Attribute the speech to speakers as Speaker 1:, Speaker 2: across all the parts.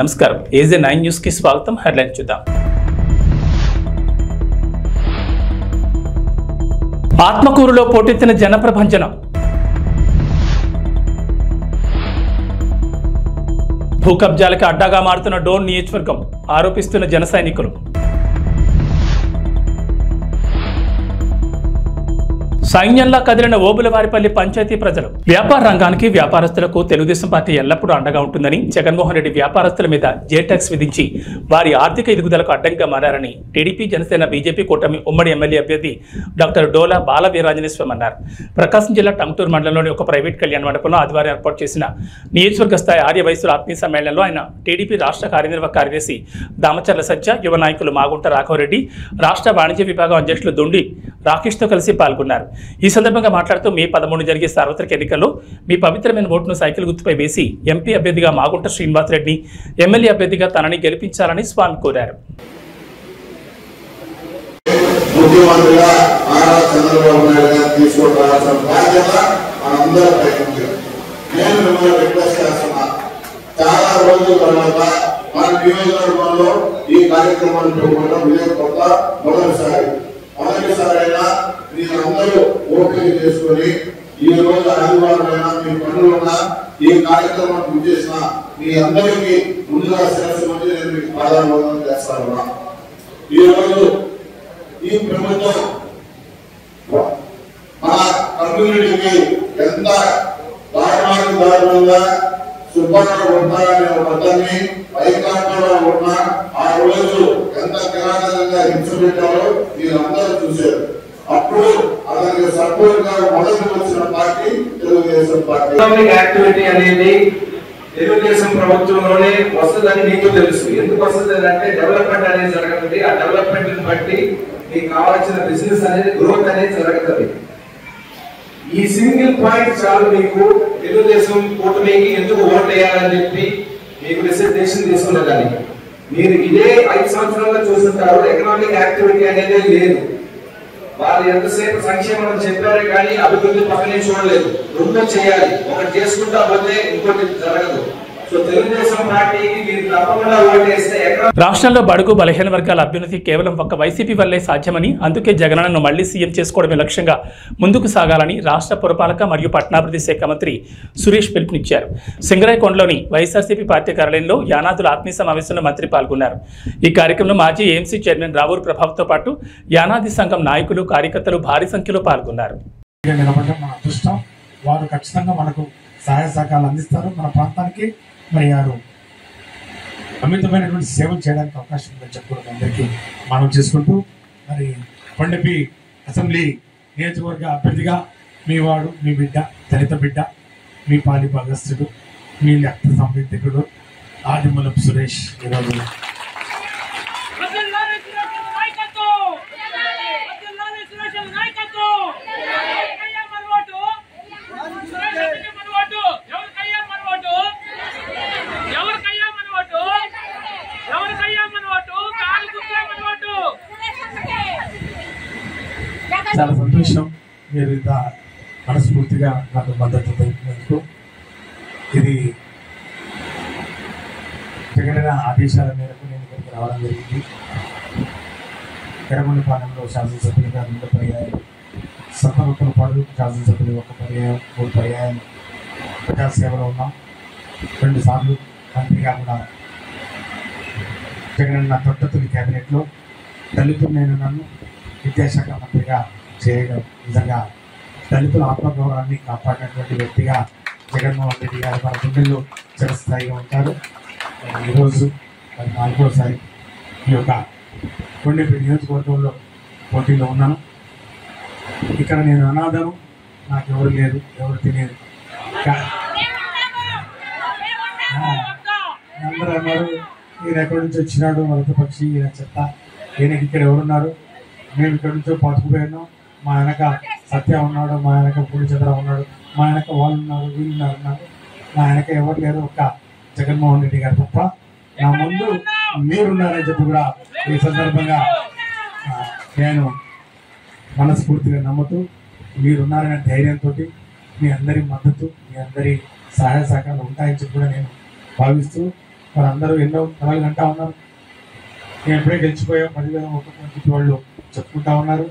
Speaker 1: నమస్కారం AJ9 news కి స్వాగతం. హెడ్లైన్ చూద్దాం. ఆత్మకూరులో పోటెత్తిన జనప్రభంజనం. భూ కబ్జాలకు అడ్డాగా మారుతున్న డోన్ నియోజకవర్గం ఆరోపిస్తున్న జన సైనికులు. సైన్యంలా కదిలిన ఓబులవారిపల్లి పంచాయతీ ప్రజలు. వ్యాపార రంగానికి వ్యాపారస్తులకు తెలుగుదేశం పార్టీ ఎల్లప్పుడూ అండగా ఉంటుందని, జగన్మోహన్ రెడ్డి వ్యాపారస్తుల మీద జేటాక్స్ విధించి వారి ఆర్థిక ఎదుగుదలకు అడ్డంగా మారారని టీడీపీ, జనసేన, బీజేపీ కూటమి ఉమ్మడి ఎమ్మెల్యే అభ్యర్థి డాక్టర్ డోలా బాల వీరాంజనేయ స్వామి అన్నారు. ప్రకాశం జిల్లా టంగుటూరు మండలంలోని ఒక ప్రైవేట్ కళ్యాణ మండపంలో ఆదివారం ఏర్పాటు చేసిన నియోజకవర్గ స్థాయి ఆర్య వయసుల ఆత్మీయ సమ్మేళనంలో ఆయన టీడీపీ రాష్ట్ర కార్యనిర్వాహక కార్యదర్శి దామచర్ల సత్య, యువ నాయకులు మాగుంట రాఘవరెడ్డి, రాష్ట్ర వాణిజ్య విభాగం అధ్యక్షులు దొండి రాకేష్తో కలిసి పాల్గొన్నారు. ఈ సందర్భంగా మాట్లాడుతూ మే 13 జరిగే సార్వత్రిక ఎన్నికల్లో మీ పవిత్రమైన ఓటును సైకిల్ గుర్తుపై వేసి ఎంపీ అభ్యర్థిగా మాగుంట శ్రీనివాసరెడ్డిని, ఎమ్మెల్యే అభ్యర్థిగా తనని గెలిపించాలని స్వామి కోరారు.
Speaker 2: మొదటిసారైనా మీరందరూ ఓపిక చేసుకొని ఈ రోజు ఆదివారమైనా మీ పనులున్నా ఈ కార్యక్రమాన్ని చేసిన మీ అందరికీ ముందుగా శిరస్సు వచ్చి నేను మీకు పాదాభివందనం చేస్తాను. ఈ రోజు ఈ ప్రభుత్వం మన కమ్యూనిటీకి ఎంత దారుణంగా సుబ్బారావు ఉంటారనే ఒకరిని వైకాంతంలో ఉన్న ఆ రోజు ఎంత కిరాటంగా హింస పెట్టారో మీరందరూ చూశారు. అప్పుడు అతనికి సపోర్ట్ గా మొదటి వచ్చిన పార్టీ తెలుగుదేశం పార్టీ.
Speaker 3: యాక్టివిటీ అనేది తెలుగుదేశం ప్రభుత్వంలోనే వస్తుందని మీకు తెలుసు. ఎందుకు వస్తుంది అంటే డెవలప్మెంట్ అనేది జరుగుతుంది. ఆ డెవలప్మెంట్ బట్టి మీకు కావాల్సిన బిజినెస్ అనేది గ్రోత్ అనేది జరుగుతుంది. ఈ సింగిల్ పాయింట్ చాలు మీకు తెలుగుదేశం కూటమికి ఎందుకు ఓట్ వేయాలని చెప్పి మీకు డిసిషన్ తీసుకున్నదని. మీరు ఇదే 5 సంవత్సరాల్లో చూస్తుంటారు, ఎకనామిక్ యాక్టివిటీ అనేది లేదు. వాళ్ళు ఎంతసేపు సంక్షేమం చెప్పారే కానీ అభివృద్ధి పక్కనే చూడలేదు. రెండు చేయాలి, ఒకటి చేసుకుంటా పోతే ఇంకోటి జరగదు.
Speaker 1: రాష్ట్రంలో బడుగు బలహీన వర్గాల అభ్యున్నతి కేవలం ఒక్క వైసీపీ వల్లే సాధ్యమని, అందుకే జగనన్నను మళ్లీ సీఎం చేసుకోవడమే లక్ష్యంగా ముందుకు సాగాలని రాష్ట్ర పురపాలక మరియు పట్టణాభివృద్ధి శాఖ మంత్రి సురేష్ పిలుపునిచ్చారు. సింగరాయకొండలోని వైఎస్ఆర్సీపీ పార్టీ కార్యాలయంలో యానాదుల ఆత్మీయ సమావేశంలో మంత్రి పాల్గొన్నారు. ఈ కార్యక్రమంలో మాజీ ఏఎంసీ చైర్మన్ రావూరు ప్రభావ్తో పాటు యానాది సంఘం నాయకులు, కార్యకర్తలు భారీ సంఖ్యలో పాల్గొన్నారు.
Speaker 4: వారు ఖచ్చితంగా మనకు సహాయ సహకారాలు అందిస్తారు. మన ప్రాంతానికి మరి వారు అమితమైనటువంటి సేవలు చేయడానికి అవకాశం ఉందని చెప్పడం అందరికీ మనం చేసుకుంటూ, మరి కొండపి అసెంబ్లీ నియోజకవర్గ అభ్యర్థిగా మీ వాడు, మీ బిడ్డ, దళిత బిడ్డ, మీ పాలి భాగస్థుడు, మీ రక్త సంబంధికుడు ఆదిమూలపు సురేష్ ఈరోజు చాలా సంతోషం. మీరు ఇంత మనస్ఫూర్తిగా నాకు మద్దతు తెలిపినందుకు. ఇది జగన్ ఆదేశాల మేరకు నేను ఇక్కడికి రావడం జరిగింది. ఎర్రగొండపాలెంలో శాసనసభ్యులుగా 2 పర్యాయాలు, సత్తనూతలపాడు శాసనసభ్యులు 1 పర్యాయం, 3 పర్యాయం ప్రజాసేవలో ఉన్నాం. 2 సార్లు మంత్రిగా కూడా జగనన్న తొట్టతులి క్యాబినెట్లో దళితులైన నన్ను విద్యాశాఖ మంత్రిగా చేయడం నిజంగా దళితుల ఆత్మగౌరవాన్ని కాపాడినటువంటి వ్యక్తిగా జగన్మోహన్ రెడ్డి గారు మన గుండెల్లో చిరస్థాయిగా ఉంటారు. ఈరోజు 4వసారి ఈ యొక్క కొండపి నియోజకవర్గంలో పోటీలో ఉన్నాను. ఇక్కడ నేను అనాథను, నాకు ఎవరు లేరు, ఎవరు తినేది. అందరూ అన్నారు ఈయన ఎక్కడి నుంచి వచ్చినాడు, మరొక పక్షి, ఈయన చెత్త, ఈయనకి ఇక్కడ ఎవరున్నారు, మేము ఇక్కడి నుంచో పట్టుకుపోయాను, మా వెనక సత్య ఉన్నాడు, మా వెనక పూర్ణచంద్ర ఉన్నాడు, మా వెనక వాళ్ళు ఉన్నారు, వీళ్ళు ఉన్నారు, నా వెనక ఎవరు లేరు, ఒక్క జగన్మోహన్ రెడ్డి గారు తప్ప, నా ముందు మీరున్నారని చెప్పి కూడా ఈ సందర్భంగా నేను మనస్ఫూర్తిగా నమ్ముతూ, మీరున్నారనే ధైర్యంతో మీ అందరి మద్దతు, మీ అందరి సహాయ సహకారాలు ఉంటాయని చెప్పి కూడా నేను భావిస్తూ వారందరూ ఎన్నో కళలు అంటా ఉన్నారు. నేను ఎప్పుడే గెలిచిపోయాం 10,000 ఒక్కొక్క వాళ్ళు చెప్పుకుంటా ఉన్నారు.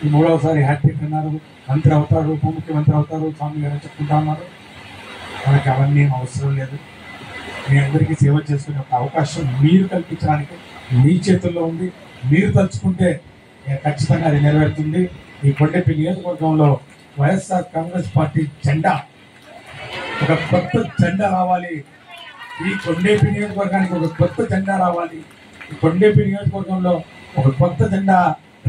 Speaker 4: ఈ 3వసారి హ్యాట్రిక్ అన్నారు, మంత్రి అవుతారు, ఉప ముఖ్యమంత్రి అవుతారు, స్వామి గారు చెప్పుకుంటా ఉన్నారు. మనకి అవన్నీ అవసరం లేదు. మీ అందరికీ సేవ చేసుకునే ఒక అవకాశం మీరు కల్పించడానికి మీ చేతుల్లో ఉంది. మీరు తలుచుకుంటే ఖచ్చితంగా అది నెరవేరుతుంది. ఈ కొండపల్లి నియోజకవర్గంలో వైఎస్ఆర్ కాంగ్రెస్ పార్టీ జెండా, ఒక కొత్త జెండా రావాలి. ఈ కొండపల్లి నియోజకవర్గానికి ఒక కొత్త జెండా రావాలి. ఈ కొండపల్లి నియోజకవర్గంలో ఒక కొత్త జెండా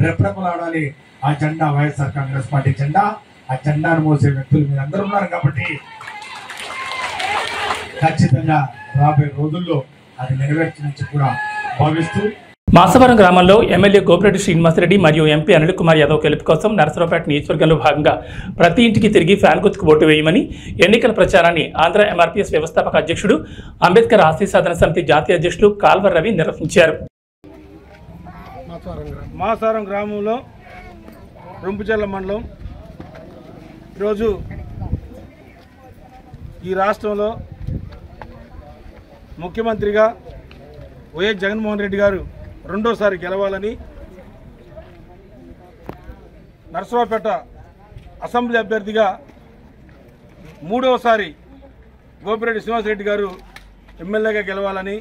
Speaker 4: రెపరెపలాడాలి. ఆ జెండా వైఎస్ఆర్ కాంగ్రెస్ పార్టీ జెండా. ఆ జెండాను మోసే వ్యక్తులు మీరు అందరూ ఉన్నారు కాబట్టి ఖచ్చితంగా రాబోయే రోజుల్లో అది నెరవేర్చని కూడా భావిస్తూ
Speaker 1: మాసవరం గ్రామంలో ఎమ్మెల్యే గోపిరెడ్డి శ్రీనివాసరెడ్డి మరియు ఎంపీ అనిల్ కుమార్ యాదవ్ గెలుపు కోసం నరసరావుపేట నియోజకవర్గంలో భాగంగా ప్రతి ఇంటికి తిరిగి ఫ్యాన్ గుర్తుకు ఓటు వేయమని ఎన్నికల ప్రచారాన్ని ఆంధ్ర ఎంఆర్పీఎస్ వ్యవస్థాపక అధ్యక్షుడు, అంబేద్కర్ ఆశయ సాధన సమితి జాతీయ అధ్యక్షుడు కాల్వర్ రవి నిర్వహించారు.
Speaker 5: మాసారం గ్రామంలో రొంపుచెర్ల మండలం ఈరోజు ఈ రాష్ట్రంలో ముఖ్యమంత్రిగా వైఎస్ జగన్మోహన్ రెడ్డి గారు రెండోసారి గెలవాలని నరసరావుపేట అసెంబ్లీ అభ్యర్థిగా మూడవసారి గోపిరెడ్డి శ్రీనివాసరెడ్డి గారు ఎమ్మెల్యేగా గెలవాలని,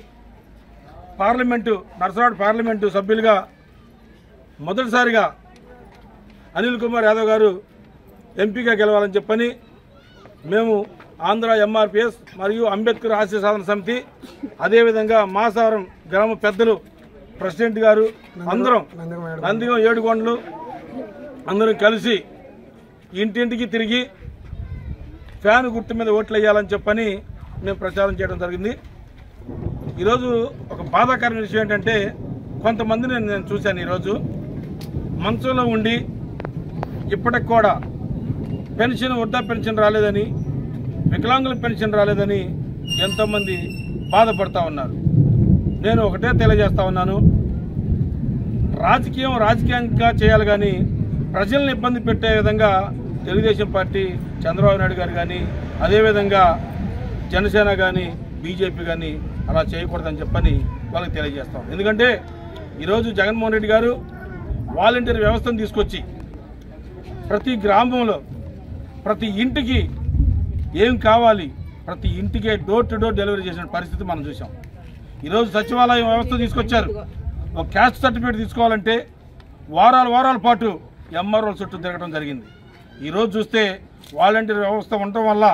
Speaker 5: నరసరావుపేట పార్లమెంటు సభ్యులుగా మొదటిసారిగా అనిల్ కుమార్ యాదవ్ గారు ఎంపీగా గెలవాలని చెప్పని మేము ఆంధ్ర ఎంఆర్పీఎస్ మరియు అంబేద్కర్ ఆశయ సాధన సమితి, అదేవిధంగా మాసారం గ్రామ పెద్దలు, ప్రెసిడెంట్ గారు అందరం నందిగం 7 కొండలు అందరం కలిసి ఇంటింటికి తిరిగి ఫ్యాన్ గుర్తు మీద ఓట్లు వేయాలని చెప్పని మేము ప్రచారం చేయడం జరిగింది. ఈరోజు ఒక బాధాకరమైన విషయం ఏంటంటే, కొంతమందిని నేను చూశాను. ఈరోజు మంచంలో ఉండి ఇప్పటికి కూడా వృద్ధా పెన్షన్ రాలేదని, వికలాంగుల పెన్షన్ రాలేదని ఎంతోమంది బాధపడతా ఉన్నారు. నేను ఒకటే తెలియజేస్తా ఉన్నాను, రాజకీయంగా చేయాలి కానీ ప్రజల్ని ఇబ్బంది పెట్టే విధంగా తెలుగుదేశం పార్టీ, చంద్రబాబు నాయుడు గారు కానీ, అదేవిధంగా జనసేన కానీ, బీజేపీ కానీ అలా చేయకూడదని చెప్పని వాళ్ళకి తెలియజేస్తాం. ఎందుకంటే ఈరోజు జగన్మోహన్ రెడ్డి గారు వాలంటీర్ వ్యవస్థను తీసుకొచ్చి ప్రతి గ్రామంలో ప్రతి ఇంటికి ఏం కావాలి ప్రతి ఇంటికే డోర్ టు డోర్ డెలివరీ చేసిన పరిస్థితి మనం చూసాం. ఈరోజు సచివాలయం వ్యవస్థ తీసుకొచ్చారు. ఒక క్యాస్ట్ సర్టిఫికేట్ తీసుకోవాలంటే వారాల పాటు ఎంఆర్ఓల చుట్టూ తిరగడం జరిగింది. ఈరోజు చూస్తే వాలంటీర్ వ్యవస్థ ఉండటం వల్ల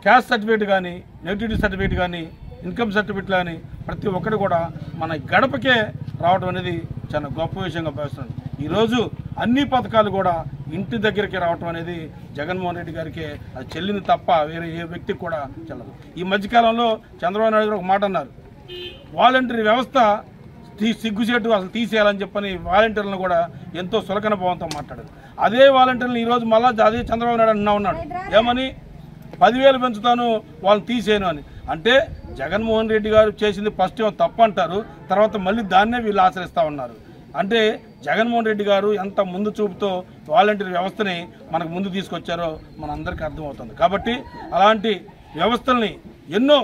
Speaker 5: క్యాస్ట్ సర్టిఫికేట్ కానీ, నెగిటివిటీ సర్టిఫికేట్ కానీ, ఇన్కమ్ సర్టిఫికేట్ కానీ ప్రతి ఒక్కటి కూడా మన గడపకే రావడం అనేది చాలా గొప్ప విషయంగా భావిస్తున్నాను. ఈరోజు అన్ని పథకాలు కూడా ఇంటి దగ్గరికి రావటం అనేది జగన్మోహన్ రెడ్డి గారికి అది చెల్లింది తప్ప వేరే ఏ వ్యక్తికి కూడా చెల్లదు. ఈ మధ్యకాలంలో చంద్రబాబు నాయుడు గారు ఒక మాట అన్నారు, వాలంటీర్ వ్యవస్థ సిగ్గుచేటు అసలు తీసేయాలని చెప్పని వాలంటీర్లను కూడా ఎంతో సులకన భావంతో మాట్లాడారు. అదే వాలంటీర్లను ఈరోజు మళ్ళా అదే చంద్రబాబు నాయుడు ఉన్నాడు, ఏమని 10,000 పెంచుతాను వాళ్ళని తీసేయను అని. అంటే జగన్మోహన్ రెడ్డి గారు చేసింది ఫస్ట్ ఏమో తప్పు అంటారు, తర్వాత మళ్ళీ దాన్నే వీళ్ళు ఆచరిస్తూ ఉన్నారు. అంటే జగన్మోహన్ రెడ్డి గారు ఎంత ముందు చూపుతో వాలంటీర్ వ్యవస్థని మనకు ముందు తీసుకొచ్చారో మనందరికీ అర్థమవుతుంది. కాబట్టి అలాంటి వ్యవస్థల్ని ఎన్నో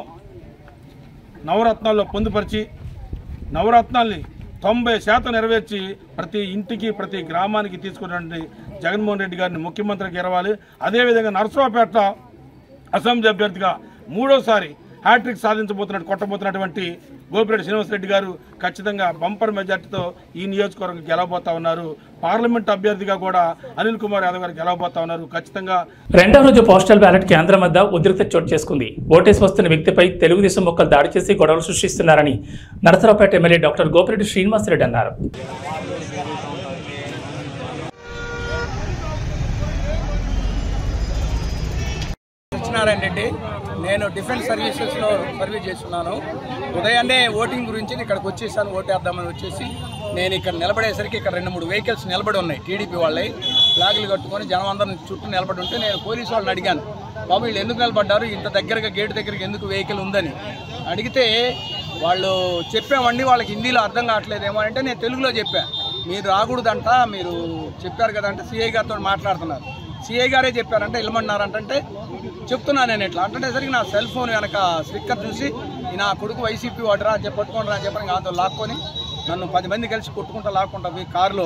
Speaker 5: నవరత్నాల్లో పొందుపరిచి నవరత్నాల్ని 90% నెరవేర్చి ప్రతి ఇంటికి ప్రతి గ్రామానికి తీసుకున్నటువంటి జగన్మోహన్ రెడ్డి గారిని ముఖ్యమంత్రికి ఎరవాలి. అదేవిధంగా నరసరావుపేట అసెంబ్లీ అభ్యర్థిగా మూడోసారి హ్యాట్రిక్ కొట్టబోతున్నటువంటి గోపిరెడ్డి శ్రీనివాసరెడ్డి గారు ఖచ్చితంగా బంపర్ మెజార్టీతో ఈ నియోజకవర్గం గెలవబోతా ఉన్నారు. పార్లమెంట్ అభ్యర్థిగా కూడా అనిల్ కుమార్ యాదవ్ గారు గెలవబోతా ఉన్నారు. ఖచ్చితంగా
Speaker 1: రెండవ రోజు పోస్టల్ బ్యాలెట్ కేంద్రం వద్ద ఉద్రిక్తత చోటు చేసుకుంది. ఓటేసి వస్తున్న వ్యక్తిపై తెలుగుదేశం మొక్కలు దాడి చేసి గొడవలు సృష్టిస్తున్నారని నరసరావుపేట ఎమ్మెల్యే డాక్టర్ గోపిరెడ్డి శ్రీనివాసరెడ్డి అన్నారు.
Speaker 6: రెడ్డి, నేను డిఫెన్స్ సర్వీసెస్లో సర్వీస్ చేస్తున్నాను. ఉదయాన్నే ఓటింగ్ గురించి ఇక్కడికి వచ్చేసాను. ఓటేద్దామని వచ్చేసి నేను ఇక్కడ నిలబడేసరికి ఇక్కడ 2-3 వెహికల్స్ నిలబడి ఉన్నాయి. టీడీపీ వాళ్ళే ఫ్లాగులు కట్టుకొని జనం అందరం చుట్టూ నిలబడి ఉంటే నేను పోలీసు వాళ్ళని అడిగాను, బాబు వీళ్ళు ఎందుకు నిలబడ్డారు, ఇంత దగ్గరగా గేటు దగ్గరికి ఎందుకు వెహికల్ ఉందని అడిగితే వాళ్ళు చెప్పామండి, వాళ్ళకి హిందీలో అర్థం కావట్లేదేమో అంటే నేను తెలుగులో చెప్పాను, మీరు రాకూడదంట, మీరు చెప్పారు కదంటే సిఐ గారితో మాట్లాడుతున్నారు. సిఐ గారే చెప్పారంటే వెళ్ళమన్నారంటే చెప్తున్నాను నేను ఇట్లా అంటుండేసరికి నా సెల్ ఫోన్ వెనక స్టిక్కర్ చూసి నా కొడుకు వైసీపీ వాడరా అని చెప్పి పట్టుకోండి అని చెప్పని కాదు లాక్కొని నన్ను 10 మంది కలిసి కొట్టుకుంటా లాక్కుంటా పోయి కారులో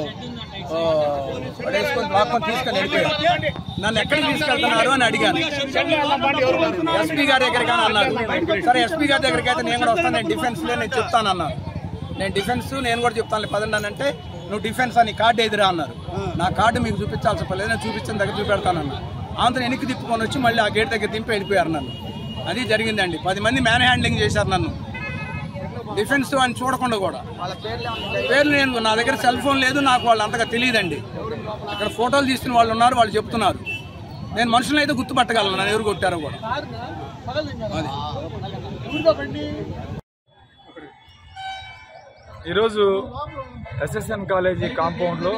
Speaker 6: పడేసుకొని లాక్కొని తీసుకొని వెళ్ళిపోయారు. నన్ను ఎక్కడికి తీసుకెళ్తున్నారు అని అడిగాను. ఎస్పీ గారి దగ్గరికి అని అన్నారు. సరే ఎస్పీ గారి దగ్గరికి అయితే నేను కూడా వస్తాను, నేను డిఫెన్స్లో నేను చెప్తాను అన్నాను. నేను డిఫెన్స్ నేను కూడా చెప్తాను పదండి అంటే నువ్వు డిఫెన్స్ అని కార్డు ఎదురా అన్నారు. నా కార్డు మీకు చూపించాల్సిన పర్లేదు, నేను చూపించిన దగ్గర చూపెడతానన్నా. అంతా వెనక్కి తిప్పుకొని వచ్చి మళ్ళీ ఆ గేట్ దగ్గర దింపి వెళ్ళిపోయారు నన్ను. అది జరిగిందండి. 10 మంది మ్యాన్ హ్యాండ్లింగ్ చేశారు నన్ను, డిఫెన్స్ అని చూడకుండా కూడా. పేర్లు నేను నా దగ్గర సెల్ ఫోన్ లేదు, నాకు వాళ్ళు అంతగా తెలియదండి. అక్కడ ఫోటోలు తీసుకున్న వాళ్ళు ఉన్నారు, వాళ్ళు చెప్తున్నారు. నేను మనుషులను అయితే గుర్తుపట్టగలను నన్ను ఎవరు కొట్టారో కూడా. అది
Speaker 7: ఈరోజు ఎస్ఎస్ఎన్ కాలేజీ కాంపౌండ్లో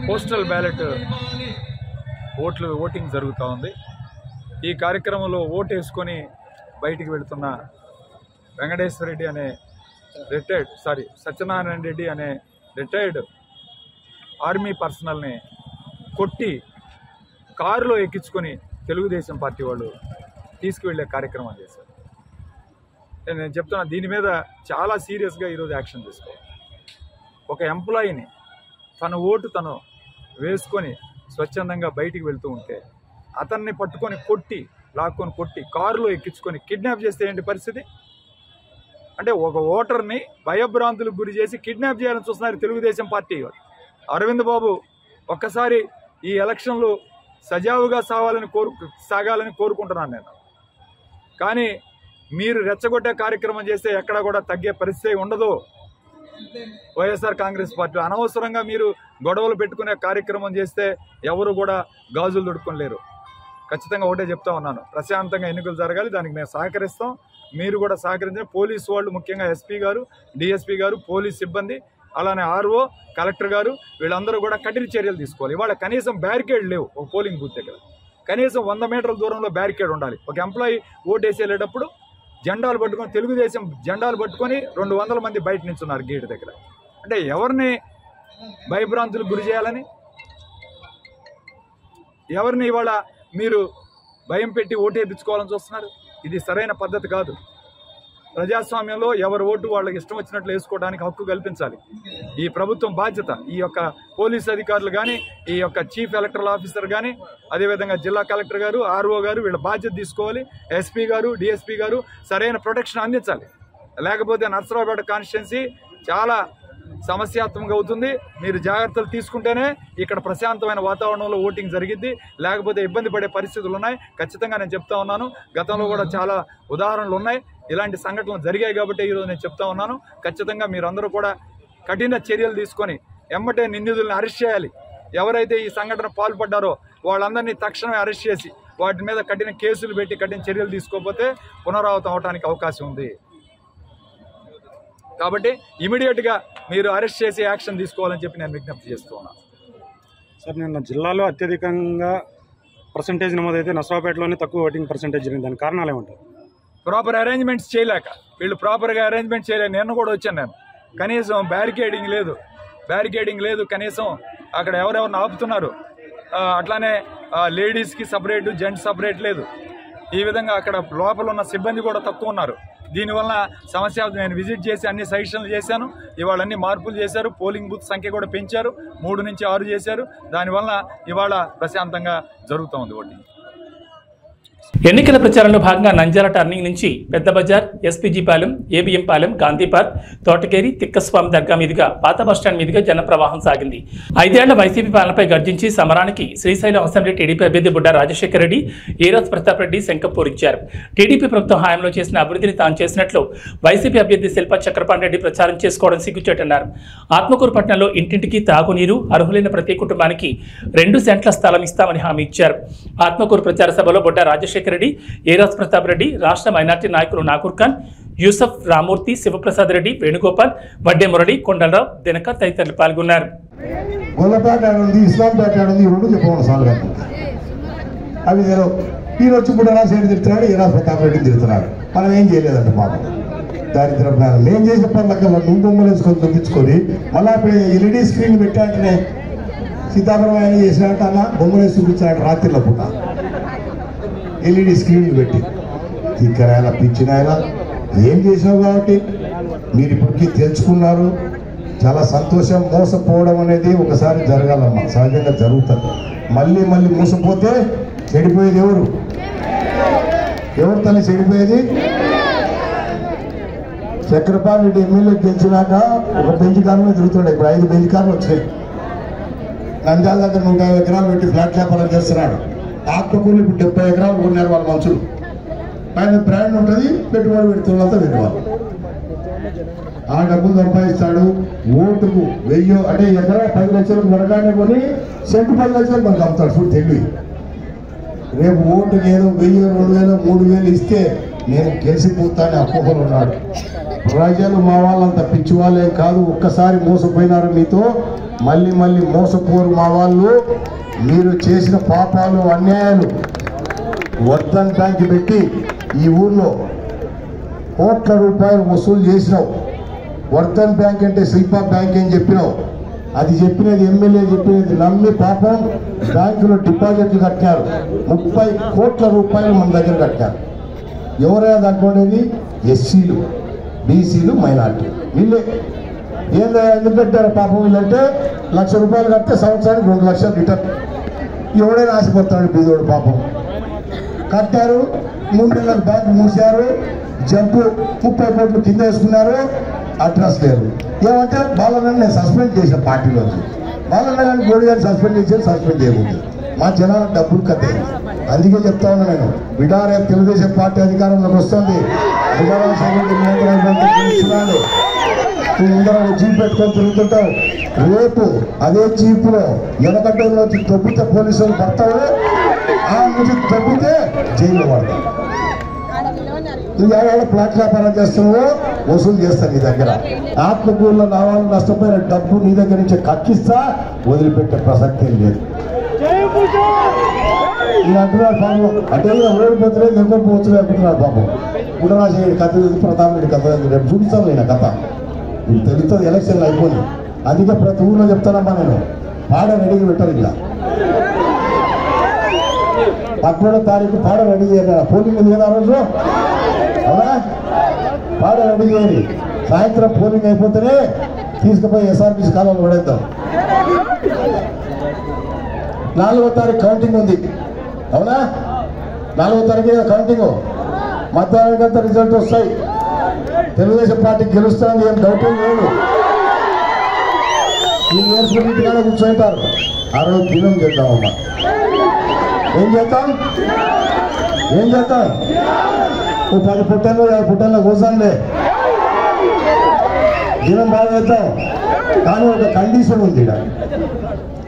Speaker 7: పోస్టల్ బ్యాలెట్ ఓటింగ్ జరుగుతూ ఉంది. ఈ కార్యక్రమంలో ఓటు వేసుకొని బయటికి వెళుతున్న వెంకటేశ్వర రెడ్డి అనే సత్యనారాయణ రెడ్డి అనే రిటైర్డ్ ఆర్మీ పర్సనల్ని కొట్టి కారులో ఎక్కించుకొని తెలుగుదేశం పార్టీ వాళ్ళు తీసుకువెళ్ళే కార్యక్రమం చేశారు. నేను చెప్తున్నా, దీని మీద చాలా సీరియస్గా ఈరోజు యాక్షన్ తీసుకోవాలి. ఒక ఎంప్లాయీని తన ఓటు తను వేసుకొని స్వచ్ఛందంగా బయటికి వెళ్తూ ఉంటే అతన్ని పట్టుకొని లాక్కొని కొట్టి కారులో ఎక్కించుకొని కిడ్నాప్ చేస్తే ఏంటి పరిస్థితి? అంటే ఒక ఓటర్ని భయభ్రాంతులకు గురి చేసి కిడ్నాప్ చేయాలని చూస్తున్నారు తెలుగుదేశం పార్టీ. అరవింద్ బాబు ఒక్కసారి ఈ ఎలక్షన్లు సజావుగా సాగాలని కోరుకుంటున్నాను నేను. కానీ మీరు రెచ్చగొట్టే కార్యక్రమం చేస్తే ఎక్కడా కూడా తగ్గే పరిస్థితి ఉండదు. వైఎస్ఆర్ కాంగ్రెస్ పార్టీ అనవసరంగా మీరు గొడవలు పెట్టుకునే కార్యక్రమం చేస్తే ఎవరు కూడా గాజులు దొడుకోలేరు. ఖచ్చితంగా ఒకటే చెప్తా ఉన్నాను, ప్రశాంతంగా ఎన్నికలు జరగాలి, దానికి మేము సహకరిస్తాం. మీరు కూడా సహకరించిన పోలీసు వాళ్ళు, ముఖ్యంగా ఎస్పీ గారు, డిఎస్పీ గారు, పోలీస్ సిబ్బంది, అలానే ఆర్ఓ, కలెక్టర్ గారు, వీళ్ళందరూ కూడా కఠిన చర్యలు తీసుకోవాలి. ఇవాళ కనీసం బ్యారికేడ్ లేవు ఒక పోలింగ్ బూత్ దగ్గర. కనీసం 100 మీటర్ల దూరంలో బ్యారికేడ్ ఉండాలి. ఒక ఎంప్లాయీ ఓటేసి వెళ్ళేటప్పుడు జెండాలు పట్టుకొని, తెలుగుదేశం జెండాలు పట్టుకొని 200 మంది బయట నిల్చున్నారు గేట్ దగ్గర. అంటే ఎవరిని భయభ్రాంతులకు గురి చేయాలని, ఎవరిని ఇవాళ మీరు భయం పెట్టి ఓటు వేయించుకోవాలని చూస్తున్నారు? ఇది సరైన పద్ధతి కాదు. ప్రజాస్వామ్యంలో ఎవరి ఓటు వాళ్ళకి ఇష్టం వచ్చినట్లు వేసుకోవడానికి హక్కు కల్పించాలి. ఈ ప్రభుత్వం బాధ్యత. ఈ యొక్క పోలీస్ అధికారులు కానీ, ఈ యొక్క చీఫ్ ఎలక్టరల్ ఆఫీసర్ కానీ, అదేవిధంగా జిల్లా కలెక్టర్ గారు, ఆర్ఓ గారు వీళ్ళ బాధ్యత తీసుకోవాలి. ఎస్పీ గారు, డిఎస్పీ గారు సరైన ప్రొటెక్షన్ అందించాలి. లేకపోతే నర్సరావుపేట కాన్స్టిట్యున్సీ చాలా సమస్యాత్మకంగా అవుతుంది. మీరు జాగ్రత్తలు తీసుకుంటేనే ఇక్కడ ప్రశాంతమైన వాతావరణంలో ఓటింగ్ జరిగిద్ది, లేకపోతే ఇబ్బంది పడే పరిస్థితులు ఉన్నాయి. ఖచ్చితంగా నేను చెప్తా ఉన్నాను. గతంలో కూడా చాలా ఉదాహరణలు ఉన్నాయి, ఇలాంటి సంఘటనలు జరిగాయి కాబట్టి ఈరోజు నేను చెప్తా ఉన్నాను. ఖచ్చితంగా మీరందరూ కూడా కఠిన చర్యలు తీసుకొని ఎమ్మటే నిందితులను అరెస్ట్ చేయాలి. ఎవరైతే ఈ సంఘటన పాల్పడ్డారో వాళ్ళందరినీ తక్షణమే అరెస్ట్ చేసి వాటి మీద కఠిన కేసులు పెట్టి కఠిన చర్యలు తీసుకోకపోతే పునరావృతం అవడానికి అవకాశం ఉంది. కాబట్టి ఇమీడియట్గా మీరు అరెస్ట్ చేసి యాక్షన్ తీసుకోవాలని చెప్పి నేను విజ్ఞప్తి చేస్తూ ఉన్నాను.
Speaker 8: సార్, నిన్న జిల్లాలో అత్యధికంగా పర్సంటేజ్ నమోదైతే నర్సరావుపేటలోనే తక్కువ ఓటింగ్ పర్సంటేజ్ జరిగింది. దానికి కారణాలు ఏమంటారు?
Speaker 7: ప్రాపర్ అరేంజ్మెంట్స్ చేయలేక, వీళ్ళు ప్రాపర్గా అరేంజ్మెంట్ చేయలేక. నేను కూడా వచ్చాను, నేను కనీసం బ్యారికేడింగ్ లేదు, కనీసం అక్కడ ఎవరెవరిని ఆపుతున్నారు. అట్లానే లేడీస్కి సపరేట్, జెంట్స్ సపరేట్ లేదు. ఈ విధంగా అక్కడ లోపల ఉన్న సిబ్బంది కూడా తక్కువ ఉన్నారు. దీనివల్ల సమస్య. నేను విజిట్ చేసి అన్ని సజెషన్లు చేశాను. ఇవాళ అన్ని మార్పులు చేశారు. పోలింగ్ బూత్ సంఖ్య కూడా పెంచారు, 3 నుంచి 6 చేశారు. దానివల్ల ఇవాళ ప్రశాంతంగా జరుగుతూ ఉంది ఓటింగ్.
Speaker 1: ఎన్నికల ప్రచారంలో భాగంగా నంద్యాల టర్నింగ్ నుంచి Pedda Bazar, SPG Palem, ABM Palem, Gandhi park, Thotakeri, Tikkaswamy Dargah మీదుగా పాత బస్టాండ్ మీదుగా జనప్రవాహం సాగింది. 5 ఏళ్ల వైసీపీ పాలనపై గర్జించి సమరానికి శ్రీశైలం అసెంబ్లీ టీడీపీ అభ్యర్థి బుడ్డా రాజశేఖర రెడ్డి, ఈరాజ్ ప్రతాప్ రెడ్డి శంఖం పూరించారు. టీడీపీ ప్రభుత్వం హయాంలో చేసిన అభివృద్ధిని తాను చేసినట్లు వైసీపీ అభ్యర్థి శిల్ప చక్రపాణి రెడ్డి ప్రచారం చేసుకోవడం సిగ్గుచేటన్నారు. ఆత్మకూరు పట్టణంలో ఇంటింటికి తాగునీరు, అర్హులైన ప్రతి కుటుంబానికి 2 సెంట్ల స్థలం ఇస్తామని హామీ ఇచ్చారు. ఆత్మకూరు ప్రచార సభలో బుడ్డా రాజశేఖర రెడ్డి, ఈరాజ్ ప్రతాప్ రెడ్డి, రాష్ట్ర మైనార్టీ నాయకులు నాకూర్ ఖాన్, యూసఫ్, రామూర్తి, శివప్రసాద్ రెడ్డి, వేణుగోపాల్, వడ్డే మురళి, కొండలరావు, దినకర్ తదితరులు పాల్గొన్నారు.
Speaker 9: గొల్లపేట ఉంది, ఇస్లాంపేట ఉంది, 2 చెప్పమని సార్లు అవి ఈయన వచ్చి బుడ్డా సైడ్ తిరుగుతున్నాడు, ఈరాజ్ ప్రతాప్ రెడ్డి తిరుగుతున్నాడు. మనం ఏం చేయలేదంట పాపం. దారిద్ర ప్రాణం ఏం చేసే పనులకి నువ్వు బొమ్మలు వేసుకొని తొక్కించుకొని మళ్ళీ ఎల్ఈడి స్క్రీన్ పెట్టాకనే సీతాపురం ఆయన చేసినట్టు అన్న బొమ్మలు వేసి చూపించాడు రాత్రిలో పూట ఎల్ఈడి స్క్రీన్లు పెట్టి ఇక్కడ ఆయన పిచ్చిన ఆయన ఏం చేసినావు కాబట్టి మీరు ఇప్పటికీ తెలుసుకున్నారు. చాలా సంతోషం. మోసపోవడం అనేది ఒకసారి జరగాలమ్మా, సహజంగా జరుగుతుంది. మళ్ళీ మళ్ళీ మోసపోతే చెడిపోయేది ఎవరు? ఎవరు తల్లి చెడిపోయేది? చక్రపాణి రెడ్డి ఎమ్మెల్యే గెలిచినాక ఒక బెంచ్ కార్లు తిరుగుతున్నాడు. ఇప్పుడు 5 బెంచ్ కార్లు వచ్చాయి. నంద్యాల దగ్గర 150 ఎకరాలు పెట్టి ఫ్లాట్ వ్యాపారం చేస్తున్నాడు. ఆత్మకూరులు ఇప్పుడు 70 ఎకరాలు కొన్నారు వాళ్ళ మనుషులు. ఆయన బ్రాండ్ ఉంటుంది, పెట్టుబడి పెడుతున్నంతా పెట్టుకోవాలి. ఆ డబ్బులు సంపాదిస్తాడు. ఓటుకు 1000 అంటే ఎకరా 10 లక్షలకు వరగానే కొని సెంటు 10 లక్షలకు మనకు అమ్ముతాడు. చూడు తెలివి. రేపు ఓటుకు ఏదో 1000, 2000, 3000 ఇస్తే నేను గెలిచిపోతాను అపోహలు ఉన్నాడు. ప్రజలు మా వాళ్ళంత పిచ్చి వాళ్ళే కాదు. ఒక్కసారి మోసపోయినారు మీతో, మళ్ళీ మళ్ళీ మోసపోరు మా వాళ్ళు. మీరు చేసిన పాపాలు అన్యాయాలు వర్ధన్ బ్యాంక్ పెట్టి ఈ ఊర్లో కోట్ల రూపాయలు వసూలు చేసినావు. వర్ధన్ బ్యాంక్ అంటే శిల్పా బ్యాంక్ అని చెప్పినావు. అది చెప్పినది ఎమ్మెల్యే చెప్పినది నమ్మి పాపం బ్యాంకులో డిపాజిట్లు కట్టారు. 30 కోట్ల రూపాయలు మన దగ్గర కట్టారు. ఎవరైనా దాంట్లోనేది ఎస్సీలు, బీసీలు, మైనార్టీ వీళ్ళే. ఏందో ఎందుకు కట్టారు పాపం వీళ్ళంటే 1,00,000 రూపాయలు కడితే సంవత్సరానికి 2 లక్షలు రిటర్న్. ఎవడైనా ఆశపడతాడు బీదోడు పాపం. కట్టారు, 3 నెలలకు బ్యాంకు మూసారు. జంపు 30 కోట్లు కింద వేసుకున్నారు. అడ్రస్ లేదు. ఏమంటే బాలన్న నేను సస్పెండ్ చేసిన పార్టీలోకి. బాలన్న కానీ గోడి గారిని సస్పెండ్ చేసి సస్పెండ్ చేయకూడదు. మా జనాలకు డబ్బులు కట్టేది. అందుకే చెప్తా ఉన్నా నేను, బిడారే తెలుగుదేశం పార్టీ అధికారంలోకి వస్తుంది. ముందర జీప్ పెట్టుకొని తిరుగుతుంటావు. రేపు అదే జీపులో వెనకడ్డంలో తొబ్బితే పోలీసులు పడతావు. ఆ నుంచి తొబ్బితే జైల్లో పడతావు. నువ్వు ఎవరైనా ప్లాట్ వ్యాపారం చేస్తున్నావో వసూలు చేస్తాను నీ దగ్గర. ఆత్మకూరులో నా వాళ్ళు నష్టపోయిన డబ్బు నీ దగ్గర నుంచి కక్కిస్తా, వదిలిపెట్టే ప్రసక్తి లేదు. నేను అంటున్నాడు పాపం, అంటే ఓడిపోతులే నిలబడిపోతులే అనుకుంటున్నాడు పాపం. గుణరాజు కథ ప్రతాప్ రెడ్డి కథ రేపు చూపిస్తాను నేను కథ. నీకు తెలుస్తుంది ఎలక్షన్లు అయిపోయి. అందుకే ప్రతి ఊళ్ళో చెప్తానమ్మా నేను, పాడ రెడీగా పెట్టారు. ఇలా 11వ తారీఖు పాడ రెడీ చేయాలి. పోలింగ్ ఉంది కదా ఆ రోజు, అవునా? పాడ రెడీ చేయాలి. సాయంత్రం పోలింగ్ అయిపోతేనే తీసుకుపోయి ఎస్ఆర్బీసీ కాలంలో పడేద్దాం. 4వ తారీఖు కౌంటింగ్ ఉంది, అవునా? 4వ తారీఖు కౌంటింగ్. మధ్యాహ్నానికంతా రిజల్ట్ వస్తాయి. తెలుగుదేశం పార్టీ గెలుస్తానని ఏం డౌట్ లేదు. ఈ నేర్చుకుని ఇంటికాడ కూర్చోంటారు. ఆ రోజు దినం చేద్దామమ్మా. ఏం చేద్దాం? ఏం చేద్దాం? 10 పుట్టల్లో 50 పుట్టల్లో కూర్చోండి. దినం బాగా చేద్దాం. కానీ ఒక కండిషన్ ఉంది.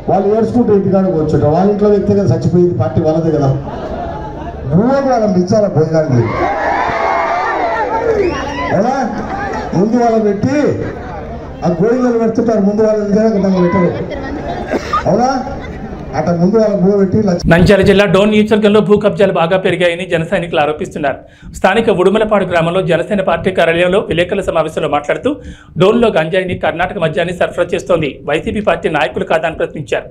Speaker 9: వాళ్ళు ఏడ్చుకుంటూ ఇంటికాడ కూర్చుంటారు. వాళ్ళ ఇంట్లో వ్యక్తి కదా చచ్చిపోయింది, పార్టీ వాళ్ళదే కదా. నువ్వే కూడా మించాలా భోజనానికి, అవునా? ముందు వాళ్ళు పెట్టి ఆ గోడిగలు పెడుతుంటారు. ముందు వాళ్ళు పెట్టరు, అవునా? అట్లా ముందు వాళ్ళ భూ పెట్టి.
Speaker 1: నంద్యాల జిల్లా డోన్ నియోజకవర్గంలో భూ కబ్జాలు బాగా పెరిగాయని జన సైనికులు ఆరోపిస్తున్నారు. స్థానిక ఉడుమలపాడు గ్రామంలో జనసేన పార్టీ కార్యాలయంలో విలేకరుల సమావేశంలో మాట్లాడుతూ డోన్లో గంజాయిని కర్ణాటక మద్యాన్ని సరఫరా చేస్తోంది వైసీపీ పార్టీ నాయకులు కాదని ప్రశ్నించారు.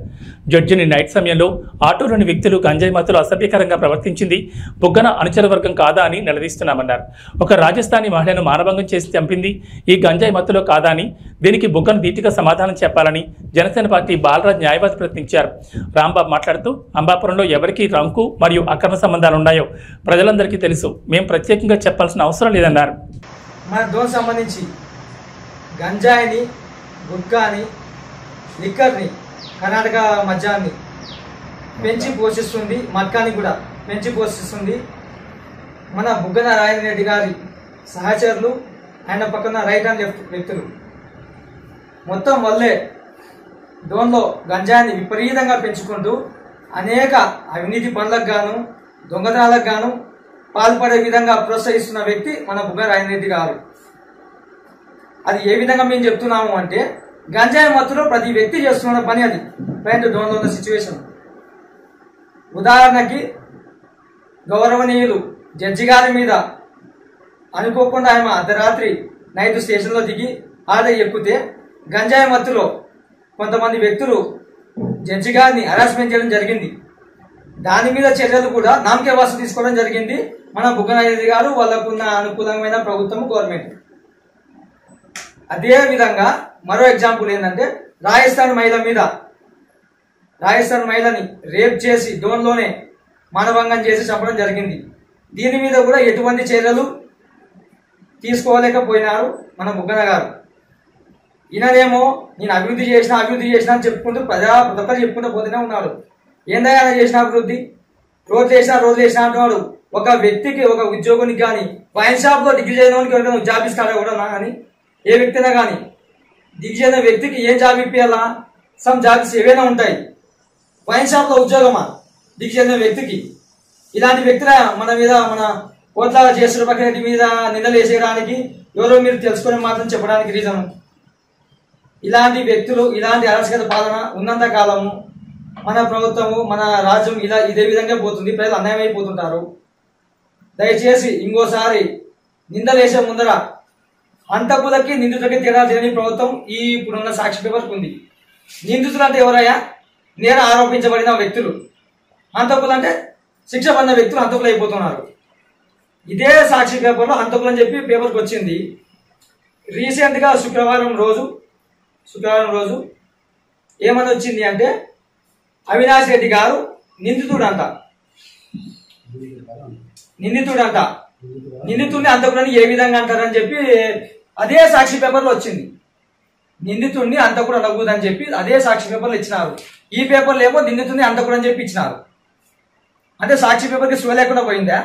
Speaker 1: జడ్జిని నైట్ సమయంలో ఆటోలోని వ్యక్తులు గంజాయి మత్తులో అసభ్యకరంగా ప్రవర్తించింది బుగ్గన అనుచర వర్గం కాదా అని నిలదీస్తున్నామన్నారు. ఒక రాజస్థానీ మహిళను మానభంగం చేసి చంపింది ఈ గంజాయి మత్తులో కాదా అని దీనికి బుగ్గన ధీటుగా సమాధానం చెప్పాలని జనసేన పార్టీ బాలరాజ్ న్యాయవాది ప్రశ్నించారు. రాంబాబు మాట్లాడుతూ అంబాపురంలో ఎవరికి రంకు మరియు అక్రమ సంబంధాలు ఉన్నాయో ప్రజలందరికీ తెలుసు, మేము ప్రత్యేకంగా చెప్పాల్సిన అవసరం లేదన్నారు.
Speaker 10: మన డోన్ సంబంధించి గంజాయిని, గుట్కాని, లిక్కర్ని, కర్ణాటక మద్యాన్ని పెంచి పోషిస్తుంది, మట్కాని కూడా పెంచి పోషిస్తుంది మన బుగ్గన రాజేంద్ర రెడ్డి గారి సహచరులు, ఆయన పక్కన రైట్ అండ్ లెఫ్ట్ వ్యక్తులు. మొత్తం వల్లే డోన్లో గంజాయిని విపరీతంగా పెంచుకుంటూ అనేక అవినీతి పనులకు గాను, దొంగతనాలకు గాను పాల్పడే విధంగా ప్రోత్సహిస్తున్న వ్యక్తి మన బుగ్గన రాజేంద్ర రెడ్డి గారు. అది ఏ విధంగా మేము చెప్తున్నాము అంటే, గంజాయి మత్తులో ప్రతి వ్యక్తి చేస్తున్న పని అది ప్రజెంట్ డోన్లో ఉన్న సిచ్యువేషన్. ఉదాహరణకి గౌరవనీయులు జడ్జి గారి మీద అనుకోకుండా ఆయన అర్ధరాత్రి నైట్ స్టేషన్లో దిగి ఆడ ఎక్కితే గంజాయి మత్తులో కొంతమంది వ్యక్తులు జడ్జి గారిని హరాస్మెంట్ చేయడం జరిగింది. దాని మీద చర్యలు కూడా నామకే వాసు తీసుకోవడం జరిగింది మన బుగ్గనారెడ్డి గారు, వాళ్ళకున్న అనుకూలమైన ప్రభుత్వం గవర్నమెంట్. అదే విధంగా మరో ఎగ్జాంపుల్ ఏంటంటే రాజస్థాన్ మహిళని రేప్ చేసి డోన్లోనే మానభంగం చేసి చంపడం జరిగింది. దీని మీద కూడా ఎటువంటి చర్యలు తీసుకోలేకపోయినారు మన బుగ్గన గారు. ఈయననేమో నేను అభివృద్ధి చేసిన అని చెప్పుకుంటూ ప్రతి ఒక్కరు చెప్పుకుంటూ పోతూనే ఉన్నాడు. ఏందయ్యా చేసిన అభివృద్ధి? రోడ్లు వేసినా అంటున్నాడు. ఒక వ్యక్తికి, ఒక ఉద్యోగునికి కానీ, వైన్ షాప్ లో డిగ్రీ చేయడానికి ఎవరికైనా జాబ్ ఇస్తాడా కూడా కానీ, ఏ వ్యక్తినా కానీ డిగ్రీ చేయని వ్యక్తికి ఏం జాబ్ ఇప్పియాలా? సమ్ జాబ్స్ ఏవైనా ఉంటాయి. వైన్ షాప్ లో ఉద్యోగమా డిగ్రీ చేయని వ్యక్తికి? ఇలాంటి వ్యక్తుల మన కోట్ల జయసూర్యప్రకాష్ రెడ్డి మీద నిందలు వేసేయడానికి ఎవరో మీరు తెలుసుకునే మాత్రం చెప్పడానికి రీజన్. ఇలాంటి వ్యక్తులు, ఇలాంటి అరాచకత పాలన ఉన్నంత కాలము మన ప్రభుత్వము, మన రాజ్యం ఇదే విధంగా పోతుంది. ప్రజలు అన్యాయం అయిపోతుంటారు. దయచేసి ఇంకోసారి నిందలు వేసే ముందర అంతకులకి నిందితులకి తేడా తెలియని ప్రభుత్వం ఈ ఇప్పుడున్న సాక్షి పేపర్కి ఉంది. నిందితులు అంటే ఎవరయ్యా? నేర ఆరోపించబడిన వ్యక్తులు. హంతకులు అంటే శిక్ష పొందిన వ్యక్తులు హంతకులు అయిపోతున్నారు. ఇదే సాక్షి పేపర్లో హంతకులు అని చెప్పి పేపర్కి వచ్చింది. రీసెంట్గా శుక్రవారం రోజు ఏమని వచ్చింది అంటే అవినాష్ రెడ్డి గారు నిందితుడంట. నిందితుడిని హంతకుడని ఏ విధంగా అంటారని చెప్పి అదే సాక్షి పేపర్లో వచ్చింది. నిందితుడిని హంతకుడు అనకూడదని చెప్పి అదే సాక్షి పేపర్లో ఇచ్చినారు. ఈ పేపర్లో ఏమో నిందితుడిని హంతకుడు అని చెప్పి ఇచ్చినారు. అంటే సాక్షి పేపర్కి స్లో లేకుండా పోయిందా?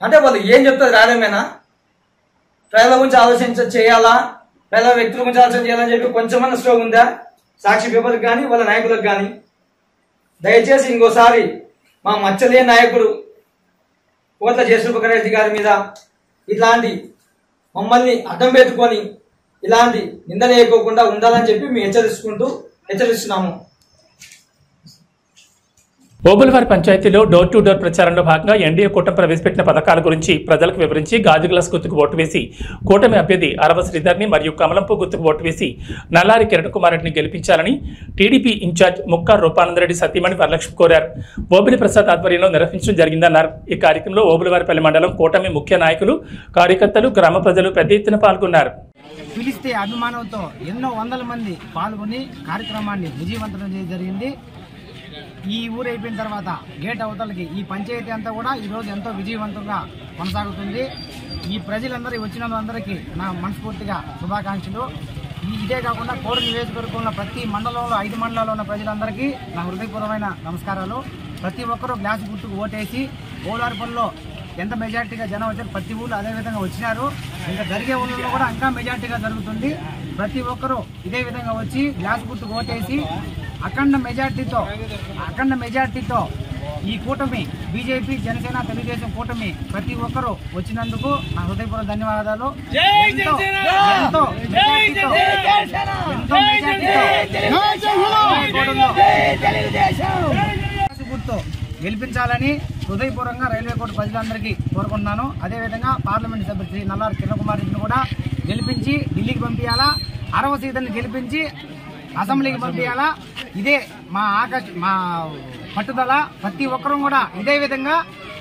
Speaker 10: అంటే వాళ్ళు ఏం చెప్తారు? రాయడమేనా? ప్రజల గురించి చేయాలా, ప్రజల వ్యక్తుల గురించి ఆలోచన చేయాలని చెప్పి కొంచెమన్నా స్లో ఉందా సాక్షి పేపర్కి కానీ వాళ్ళ నాయకులకు కానీ? దయచేసి ఇంకోసారి మా మచ్చలే నాయకుడు కోట్ల జయసూర్యప్రకాష్ రెడ్డి గారి మీద ఇట్లాంటి మమ్మల్ని అడ్డం పెట్టుకొని ఇలాంటి నిందలు వేయకోకుండా ఉండాలని చెప్పి మేము హెచ్చరిస్తున్నాము.
Speaker 1: ఓబులవారి పంచాయతీలో డోర్ టు డోర్ ప్రచారంలో భాగంగా ఎన్డీఏ కూటమి ప్రవేశపెట్టిన పథకాల గురించి ప్రజలకు వివరించి గాజు గ్లాస్ గుర్తుకు ఓటు వేసి కూటమి అభ్యర్థి అరవ శ్రీధర్ని మరియు కమలంపు గుర్తుకు ఓటు వేసి నల్లారి కిరణ్ కుమార్ రెడ్డిని గెలిపించాలని టీడీపీ ఇన్ఛార్జ్ ముక్కా రూపానందరెడ్డి సతీమణి వరలక్ష్మి కోరారు. ఓబులి ప్రసాద్ ఆధ్వర్యంలో నిర్వహించడం జరిగిందన్నారు. ఈ కార్యక్రమంలో ఓబులవారిపల్లి మండలం కూటమి ముఖ్య నాయకులు, కార్యకర్తలు, గ్రామ ప్రజలు పెద్ద ఎత్తున పాల్గొన్నారు.
Speaker 11: పిలిస్తే అభిమానంతో ఎన్నో వందల మంది పాల్గొని కార్యక్రమాన్ని విజయవంతం చేయడం జరిగింది. ఈ ఊరు అయిపోయిన తర్వాత గేట్ అవతలకి ఈ పంచాయతీ అంతా కూడా ఈరోజు ఎంతో విజయవంతంగా కొనసాగుతుంది. ఈ ప్రజలందరూ వచ్చిన అందరికీ నా మనస్ఫూర్తిగా శుభాకాంక్షలు. ఇదే కాకుండా కోరు నియోజకవర్గంలో ప్రతి మండలంలో 5 మండలాల్లో ఉన్న ప్రజలందరికీ నా హృదయపూర్వమైన నమస్కారాలు. ప్రతి ఒక్కరూ గ్లాస్ గుర్తుకు ఓటేసి ఓలార్పల్లో ఎంత మెజార్టీగా జనం వచ్చారు, ప్రతి ఊళ్ళో అదేవిధంగా వచ్చినారు. ఇంకా జరిగే ఊళ్ళో కూడా ఇంకా మెజార్టీగా జరుగుతుంది. ప్రతి ఒక్కరూ ఇదే విధంగా వచ్చి గ్లాస్ గుర్తుకు ఓటేసి అఖండ మెజార్టీతో ఈ కూటమి బీజేపీ, జనసేన, తెలుగుదేశం కూటమి ప్రతి ఒక్కరూ వచ్చినందుకు నా హృదయపూర్వక ధన్యవాదాలు. గుర్తు గెలిపించాలని హృదయపూర్వకంగా రైల్వే కోర్టు ప్రజలందరికీ కోరుకుంటున్నాను. అదేవిధంగా పార్లమెంట్ సభ్యులు శ్రీ నల్లారి కిరణ్ కుమార్ రెడ్డిని కూడా గెలిపించి ఢిల్లీకి పంపించాలా, అరవ సీతని గెలిపించి అసెంబ్లీకి పంపించాలా. ఇదే మా పట్టుదల. ప్రతి ఒక్కరూ కూడా ఇదే విధంగా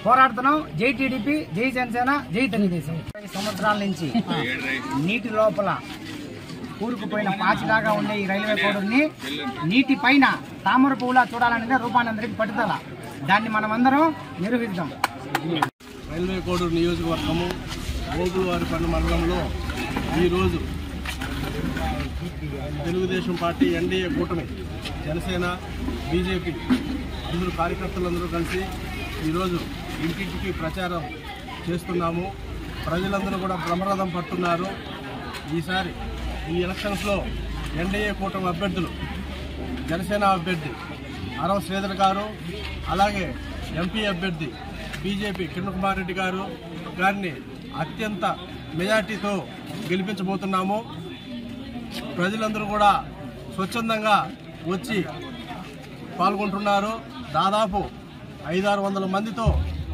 Speaker 11: పోరాడుతున్నాం. జై టీడీపీ, జై జనసేన, జై తెలుగుదేశం. 5 సంవత్సరాల నుంచి నీటి లోపల కూరుకుపోయిన పాచిలాగా ఉండే ఈ రైల్వే కోడుని నీటి పైన తామర పువ్వులా చూడాలనేది రూపానందరికి పట్టుదల. దాన్ని మనమందరం నిర్వహిద్దాం.
Speaker 12: రైల్వే కోడూరు నియోజకవర్గము ఓబులవారిపల్లి మండలంలో ఈరోజు తెలుగుదేశం పార్టీ, ఎన్డీఏ కూటమి, జనసేన, బీజేపీ అందరూ కార్యకర్తలందరూ కలిసి ఈరోజు ఇంటింటికి ప్రచారం చేస్తున్నాము. ప్రజలందరూ కూడా బ్రహ్మరథం పడుతున్నారు. ఈసారి ఈ ఎలక్షన్స్లో ఎన్డీఏ కూటమి అభ్యర్థులు, జనసేన అభ్యర్థి అరవ శ్రీధర్ గారు, అలాగే ఎంపీ అభ్యర్థి బీజేపీ కిరణ్ కుమార్ రెడ్డి గారిని అత్యంత మెజార్టీతో గెలిపించబోతున్నాము. ప్రజలందరూ కూడా స్వచ్ఛందంగా వచ్చి పాల్గొంటున్నారు. దాదాపు 500-600 మందితో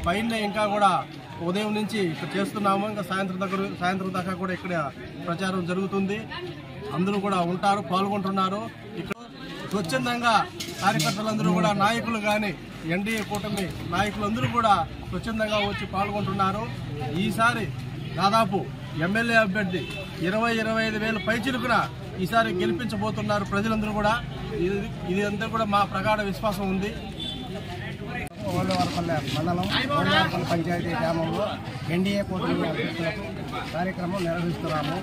Speaker 12: పైన ఇంకా కూడా ఉదయం నుంచి ఇక్కడ చేస్తున్నాము. ఇంకా సాయంత్రం దాకా కూడా ఇక్కడ ప్రచారం జరుగుతుంది. అందరూ కూడా ఉంటారు, పాల్గొంటున్నారు. ఇక్కడ స్వచ్ఛందంగా కార్యకర్తలందరూ కూడా నాయకులు కానీ ఎన్డీఏ కూటమి నాయకులందరూ కూడా స్వచ్ఛందంగా వచ్చి పాల్గొంటున్నారు. ఈసారి దాదాపు ఎమ్మెల్యే అభ్యర్థి 20-25 వేల పైచిలుకున ఈసారి గెలిపించబోతున్నారు ప్రజలందరూ కూడా. ఇది అంతా కూడా మా ప్రగాఢ విశ్వాసం ఉంది.
Speaker 11: ఓళ్ళవారపల్లె మండలం ఓళ్ళవారపల్లె పంచాయతీ గ్రామంలో ఎన్డీఏ కూటమి అభ్యర్థులకు కార్యక్రమం నిర్వహిస్తున్నాము.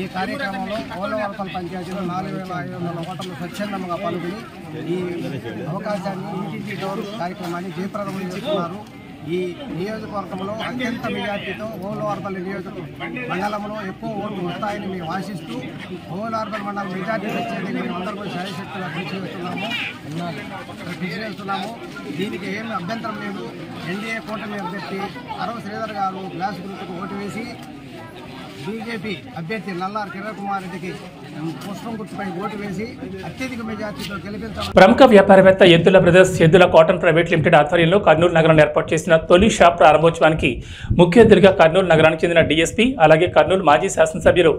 Speaker 11: ఈ కార్యక్రమంలో ఓళ్ళవారపల్లె పంచాయతీలో 4,500 ఓటర్లు స్వచ్ఛందంగా పాల్గొని ఈ అవకాశాన్ని ఇంటింటి డోర్ కార్యక్రమాన్ని జయప్రదం చేస్తున్నారు. ఈ నియోజకవర్గంలో అత్యంత మెజార్టీతో ఓళ్ళవారపల్లి మండలంలో ఎక్కువ ఓట్లు వస్తాయని మేము ఆశిస్తూ ఓళ్ళవారపల్లి మండలం మెజార్టీ వచ్చేది మేము అందరూ శాయశక్తులు కృషి చేస్తున్నాము. దీనికి ఏమి అభ్యంతరం లేదు. ఎన్డీఏ కూటమి అభ్యర్థి అరవ శ్రీధర్ గారు గ్లాస్ గుర్తుకు ఓటు వేసి బీజేపీ అభ్యర్థి నల్లారి కిరణ్ కుమార్ రెడ్డికి పుష్పం గుర్తుపై ఓటు వేసి అత్యధిక మెజార్టీతో గెలిపించారు.
Speaker 1: ప్రముఖ వ్యాపారవేత్త ఎద్దుల బ్రదర్స్ ఎద్దుల కాటన్ ప్రైవేట్ లిమిటెడ్ ఆధ్వర్యంలో కర్నూలు నగరంలో ఏర్పాటు చేసిన తొలి షాప్ ప్రారంభోత్సవానికి ముఖ్య అతిథిగా కర్నూలు నగరానికి చెందిన డీఎస్పీ అలాగే కర్నూలు మాజీ శాసనసభ్యులు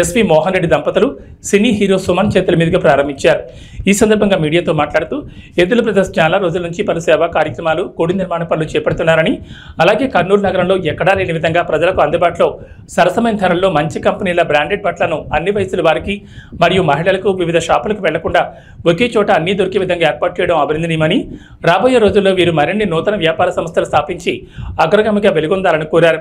Speaker 1: ఎస్వి మోహన్ రెడ్డి దంపతులు సినీ హీరో సుమన్ చేతుల మీదుగా ప్రారంభించారు. ఈ సందర్భంగా మీడియాతో మాట్లాడుతూ ఎద్దుల బ్రదర్స్ చాలా రోజుల నుంచి పలు సేవా కార్యక్రమాలు కోడి నిర్మాణ పనులు చేపడుతున్నారని అలాగే కర్నూలు నగరంలో ఎక్కడా లేని విధంగా ప్రజలకు అందుబాటులో సరసమైన ధరల్లో మంచి కంపెనీల బ్రాండెడ్ బట్టలను అన్ని వయసుల వారికి మరియు మహిళలకు వివిధ షాపులకు వెళ్లకుండా ఒకే చోట అన్ని దొరికే విధంగా ఏర్పాటు చేయడం అభినందనీయమని రాబోయే రోజుల్లో వీరు మరిన్ని నూతన వ్యాపార సంస్థలు స్థాపించి అగ్రగామిగా వెలుగొందాలని కోరారు.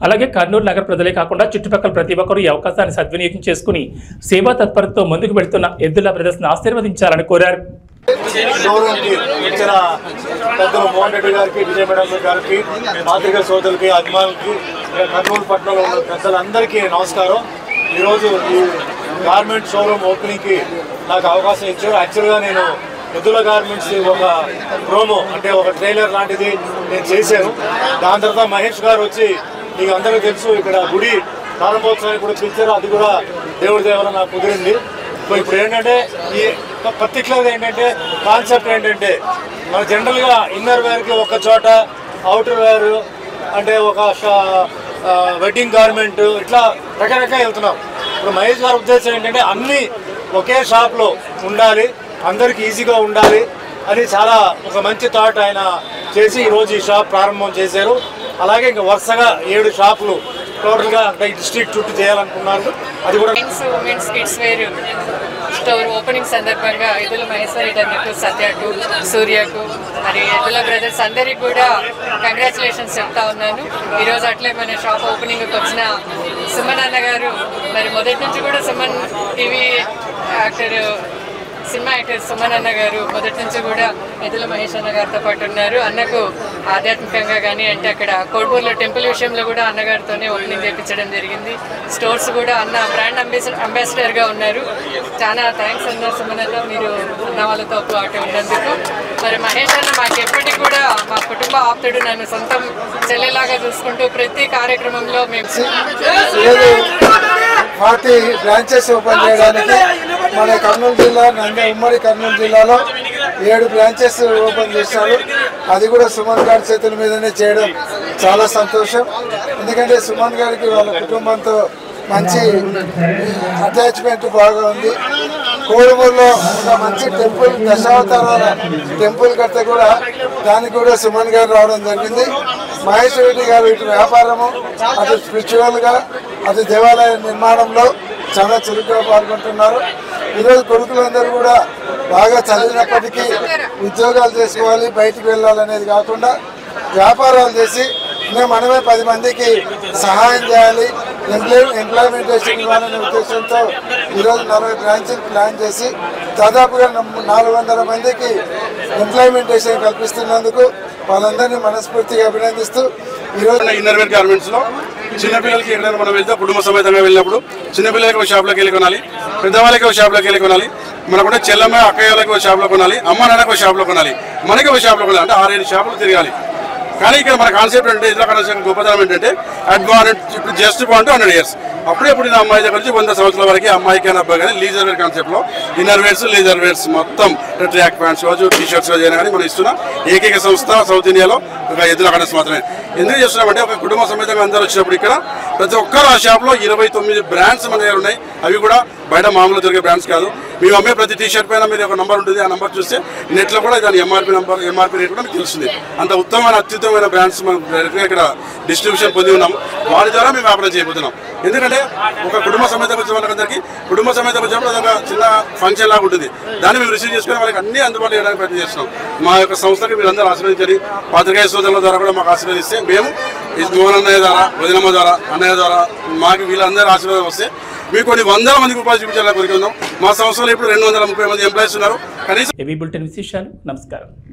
Speaker 1: అలాగే కర్నూలు నగర ప్రజలే కాకుండా చుట్టుపక్కల ప్రతి ఒక్కరూ ఈ అవకాశాన్ని సద్వినియోగం చేసుకుని సేవా తత్పరతతో ముందుకు వెళుతున్న ఎద్దుల బ్రదర్స్ను ఆశీర్వదించాలని కోరారు.
Speaker 13: షోరూమ్కి ఇచ్చిన పెద్దలు మోహన్ రెడ్డి గారికి, విజయ మేడం గారికి, పాత్రికా సోదరులకి, అభిమానులకి, కర్నూలు పట్టణంలో ఉన్న పెద్దలందరికీ నమస్కారం. ఈరోజు ఈ గార్మెంట్ షోరూమ్ ఓపెనింగ్కి నాకు అవకాశం ఇచ్చారు. యాక్చువల్గా నేను ఎద్దుల గార్మెంట్స్ ఒక ప్రోమో అంటే ఒక ట్రైలర్ లాంటిది నేను చేశాను. దాని తర్వాత మహేష్ గారు వచ్చి మీకు అందరికీ తెలుసు ఇక్కడ గుడి ప్రారంభోత్సవానికి కూడా పిలిచారు. అది కూడా దేవుడి దేవర నాకు కుదిరింది. ఇప్పుడు ఏంటంటే ఈ పర్టికులర్గా ఏంటంటే కాన్సెప్ట్ ఏంటంటే మన జనరల్గా ఇన్నర్ వేర్కి ఒక చోట, అవుటర్ వేర్ అంటే ఒక వెడ్డింగ్ గార్మెంట్ ఇట్లా రకరకాల వెళ్తున్నాం. ఇప్పుడు మహేష్ గారి ఉద్దేశం ఏంటంటే అన్నీ ఒకే షాప్లో ఉండాలి, అందరికి ఈజీగా ఉండాలి అని చాలా ఒక మంచి థాట్ ఆయన చేసి ఈరోజు ఈ షాప్ ప్రారంభం చేశారు. అలాగే ఇంకా వరుసగా 7 షాపులు టోటల్గా అంటే డిస్ట్రిక్ట్ చుట్టూ చేయాలనుకున్నారు. అది కూడా
Speaker 14: women's kids wear store opening సందర్భంగా ఎద్దుల మహేశ్వర రెడ్డి అన్నకు, సత్యకు, సూర్యకు మరి ఎద్దుల బ్రదర్స్ అందరికీ కూడా కంగ్రాచులేషన్స్ చెప్తా ఉన్నాను. ఈరోజు అట్లే మన షాప్ ఓపెనింగ్కి వచ్చిన సుమన్ అన్న గారు మరి మొదటి నుంచి కూడా Suman TV cinema actor Suman అన్న గారు మొదటి నుంచి కూడా ఎద్దుల మహేష్ అన్న గారితో పాటు ఉన్నారు. అన్నకు ఆధ్యాత్మికంగా కానీ అంటే అక్కడ కోడ్మూరులో టెంపుల్ విషయంలో కూడా అన్నగారితోనే ఓపెనింగ్ చేయించడం జరిగింది. స్టోర్స్ కూడా అన్న బ్రాండ్ అంబాసిడర్గా ఉన్నారు. చాలా థ్యాంక్స్ అన్న సుమన్ అన్న, మీరు అన్న వాళ్ళతో పాటు ఉన్నందుకు. మరి మహేష్ అన్న మాకు ఎప్పటికీ కూడా మా కుటుంబ ఆప్తుడు, నన్ను సొంతం చెల్లెలాగా చూసుకుంటూ ప్రతి కార్యక్రమంలో మేము
Speaker 15: 40 బ్రాంచెస్ ఓపెన్ చేయడానికి మన కర్నూలు జిల్లా ఉమ్మడి కర్నూలు జిల్లాలో 7 బ్రాంచెస్ ఓపెన్ చేశారు. అది కూడా సుమన్ గారి చేతుల మీదనే చేయడం చాలా సంతోషం. ఎందుకంటే సుమన్ గారికి వాళ్ళ కుటుంబంతో మంచి అటాచ్మెంట్ బాగా ఉంది. కోడుమూరులో ఒక మంచి టెంపుల్, దశావతారాల టెంపుల్ కడితే కూడా దానికి కూడా సుమన్ గారు రావడం జరిగింది. మహేష్ రెడ్డి గారు ఇటు వ్యాపారము, అటు స్పిరిచువల్గా, అటు దేవాలయ నిర్మాణంలో చాలా చురుగ్గా పాల్గొంటున్నారు. ఈరోజు కొడుకులందరూ కూడా బాగా చదివినప్పటికీ ఉద్యోగాలు చేసుకోవాలి, బయటికి వెళ్ళాలనేది కాకుండా వ్యాపారాలు చేసి మనమే 10 మందికి సహాయం చేయాలి, ఎంప్లాయ్మెంటేషన్ ఇవ్వాలనే ఉద్దేశంతో ఈరోజు 40 బ్రాంచ్లు ప్లాన్ చేసి దాదాపుగా 400 మందికి ఎంప్లాయ్మెంటేషన్ కల్పిస్తున్నందుకు వాళ్ళందరినీ మనస్ఫూర్తిగా అభినందిస్తూ ఈరోజు
Speaker 16: ఇన్నర్వేర్ గార్మెంట్స్ లో చిన్నపిల్లలకి ఎక్కడైనా మనం వెళ్తే కుటుంబ సమేతంగా వెళ్ళినప్పుడు చిన్నపిల్లలకి ఒక షాప్లోకి వెళ్ళి కొనాలి, పెద్దవాళ్ళకి ఒక షాప్లోకి వెళ్ళి కొనాలి, మనకుంటే చెల్లమ్మ అక్కయ్యలకు ఒక షాప్లో కొనాలి, అమ్మ నాన్నకు ఒక షాప్లో కొనాలి, మనకి ఒక షాప్లో కొనాలి. అంటే 6-7 షాపులు తిరగాలి. కానీ ఇక్కడ మన కాన్సెప్ట్ అంటే ఇతర కనెక్షన్ గొప్పతనం ఏంటంటే అడ్వాన్స్ ఇప్పుడు జస్ట్ 100 years అప్పుడే పుట్టిన అమ్మాయి దగ్గర నుంచి 100 సంవత్సరాల వరకు అమ్మాయి కానీ అబ్బాయి కానీ లీజర్ వేర్ కాన్సెప్ట్లో ఇన్నర్ వేర్స్, లేజర్ వేర్స్ మొత్తం ట్రాక్ ప్యాంట్స్ కావచ్చు, టీషర్ట్స్ అయినా కానీ మనం ఇస్తున్నాం. ఏకైక సంస్థ సౌత్ ఇండియాలో ఒక ఎద్దుల కనెక్స్ మాత్రమే. ఎందుకు చేస్తున్నామంటే ఒక కుటుంబ సమేతంగా అందరూ వచ్చినప్పుడు ఇక్కడ ప్రతి ఒక్కరు ఆ షాప్లో 29 బ్రాండ్స్ మన దగ్గర ఉన్నాయి. అవి కూడా బయట మామూలు దొరికే బ్రాండ్స్ కాదు. మేము అమ్మే ప్రతి టీ షర్ట్ పైన మీరు ఒక నంబర్ ఉంటుంది. ఆ నంబర్ చూస్తే నెట్లో కూడా దాని ఎంఆర్పీ రేట్ కూడా మీకు తెలుస్తుంది. అంత ఉత్తమమైన అత్యుత్తమైన బ్రాండ్స్ మనం ఇక్కడ డిస్ట్రిబ్యూషన్ పొంది ఉన్నాం. వారి ద్వారా మేము వ్యాపారం చేయబోతున్నాం. ఎందుకంటే ఒక కుటుంబ సమేతంగా వచ్చిన వాళ్ళందరికీ కుటుంబ సమేతంగా వచ్చినప్పుడు అదొక చిన్న ఫంక్షన్ లాగా ఉంటుంది. దాన్ని మేము రిసీవ్ చేసుకుని వాళ్ళకి అన్ని అందుబాటులో చేయడానికి ప్రయత్నం చేస్తున్నాం. మా యొక్క సంస్థకి మీరందరూ ఆశీర్వదించండి. పాత్రికేయ సోదరుల ద్వారా కూడా మాకు ఆశీర్వదిస్తే మేము మోహన్ అన్నయ్య ద్వారా, వదినమ్మ ద్వారా, అన్నయ్య ద్వారా మాకు వీళ్ళందరూ ఆశీర్వాదం వస్తే మీకు కొన్ని 100 మందికి ఉపాధి చూపించాలని కోరుకుందాం. మా సంస్థలో ఇప్పుడు 230 మంది ఎంప్లాయీస్ ఉన్నారు. కనీసం
Speaker 1: ఏబీ బులెటిన్ విశేషాలు. నమస్కారం.